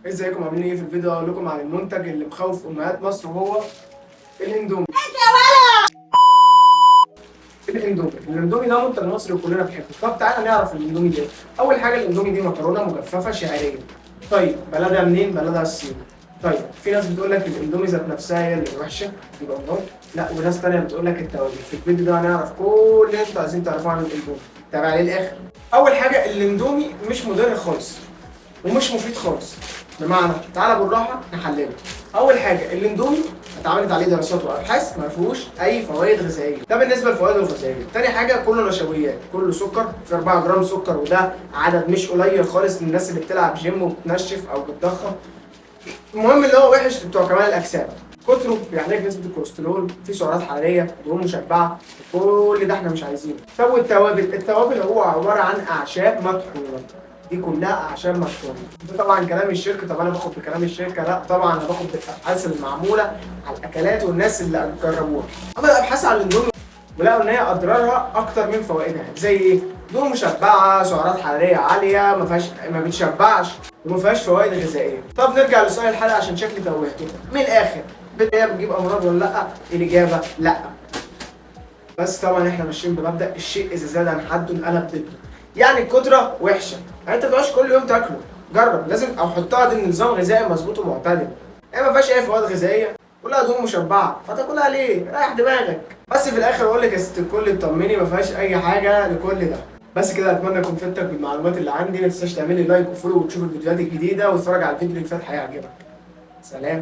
ازيكم عاملين ايه؟ في الفيديو هقول لكم عن المنتج اللي مخوف امهات مصر وهو الاندومي. الاندومي ده منتج مصري وكلنا بنحبه. طب تعالى نعرف الاندومي ده. اول حاجه الاندومي دي مكرونه مجففه شعريه. طيب بلدها منين؟ بلدها الصين. طيب في ناس بتقول لك الاندومي ذات نفسها هي اللي وحشه يبقى نار، لا وناس ثانيه بتقول لك التوابل. في الفيديو ده هنعرف كل اللي انتوا عايزين تعرفوه عن الاندومي. تابع للاخر. اول حاجه الاندومي مش مضر خالص ومش مفيد خالص. بمعنى تعالى بالراحه نحلله. اول حاجه الاندومي اتعملت عليه دراسات وابحاث ما فيهوش اي فوائد غذائيه، ده بالنسبه للفوائد الغذائيه. تاني حاجه كله نشويات، كله سكر، في 4 جرام سكر وده عدد مش قليل خالص للناس اللي بتلعب جيم وبتنشف او بتضخم. المهم اللي هو وحش بتوع كمال الاجسام. كتره بيعلي لك نسبه الكوليسترول، في سعرات حراريه، دهون مشبعه، كل ده احنا مش عايزينه. طب والتوابل؟ التوابل هو عباره عن اعشاب مطحونه، دي كلها اعشاب مطحونه. ده طبعا كلام الشركه. طب انا باخد بكلام الشركه؟ لا طبعا انا باخد بالابحاث المعموله على الاكلات والناس اللي جربوها. عملوا ابحاث على الاندومي ولقوا ان هي اضرارها اكتر من فوائدها. زي ايه؟ دهون مشبعه، سعرات حراريه عاليه، ما بتشبعش وما فيهاش فوائد غذائيه. طب نرجع لسؤال الحلقه عشان شكلي توهته. من الاخر هي بتجيب امراض ولا لا؟ الاجابه لا. بس طبعا احنا ماشيين بمبدا الشيء اذا زاد عن حده انقلب ضده. يعني الكتره وحشه، يعني انت ما تقعدش كل يوم تاكله. جرب لازم او حطها ضمن نظام غذائي مظبوط ومعتدل. هي ما فيهاش اي فوائد غذائيه، كلها دهون مشبعه، فتاكلها ليه؟ ريح دماغك. بس في الاخر اقول لك يا ست الكل اطمني، ما فيهاش اي حاجه لكل ده. بس كده اتمنى اكون فدتك بالمعلومات اللي عندي. ما تنساش تعمل لي لايك وفولو وتشوف الفيديوهات الجديده وتتفرج على الفيديو اللي فات هيعجبك. سلام.